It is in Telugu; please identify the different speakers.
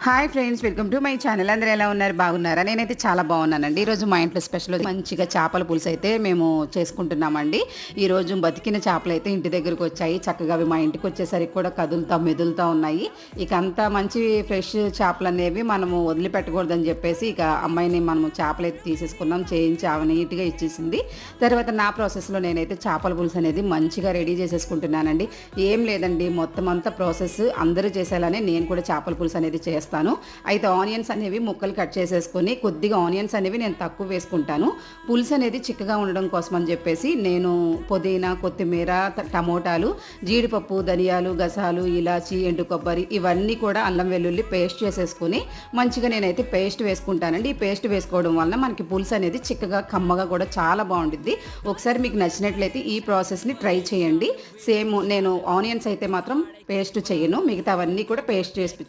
Speaker 1: Hi friends, welcome to my channel. అందరూ ఎలా ఉన్నారు? బాగున్నారా? నేనైతే చాలా బాగున్నానండి. ఈరోజు మా ఇంట్లో స్పెషల్ మంచిగా చేపల పులుసు అయితే మేము చేసుకుంటున్నామండి. ఈరోజు బతికిన చేపలు అయితే ఇంటి దగ్గరకు వచ్చాయి. చక్కగా అవి మా ఇంటికి వచ్చేసరికి కూడా కదులుతా మెదులుతూ ఉన్నాయి. ఇక అంత మంచి ఫ్రెష్ చేపలు అనేవి మనము వదిలిపెట్టకూడదని చెప్పేసి ఇక అమ్మాయిని మనము చేపలు అయితే తీసేసుకున్నాం, చేయించి ఆమె నీట్గా ఇచ్చేసింది. తర్వాత నా ప్రాసెస్లో నేనైతే చేపల పులుసు అనేది మంచిగా రెడీ చేసేసుకుంటున్నానండి. ఏం లేదండి, మొత్తం అంతా ప్రాసెస్ అందరూ చేసేలానే నేను కూడా చేపల పులుసు అనేది చేస్తాను. అయితే ఆనియన్స్ అనేవి ముక్కలు కట్ చేసేసుకొని, కొద్దిగా ఆనియన్స్ అనేవి నేను తక్కువ వేసుకుంటాను. పులుసు అనేది చిక్కగా ఉండడం కోసం అని చెప్పేసి నేను పుదీనా, కొత్తిమీర, టమోటాలు, జీడిపప్పు, ధనియాలు, గసాలు, ఇలాచి, ఎండు కొబ్బరి ఇవన్నీ కూడా అల్లం వెల్లుల్లి పేస్ట్ చేసేసుకొని మంచిగా నేనైతే పేస్ట్ వేసుకుంటానండి. ఈ పేస్ట్ వేసుకోవడం వలన మనకి పులుసు అనేది చిక్కగా కమ్మగా కూడా చాలా బాగుంటుంది. ఒకసారి మీకు నచ్చినట్లయితే ఈ ప్రాసెస్ని ట్రై చేయండి. సేమ్ నేను ఆనియన్స్ అయితే మాత్రం పేస్ట్ చేయను, మిగతావన్నీ కూడా పేస్ట్ చేసి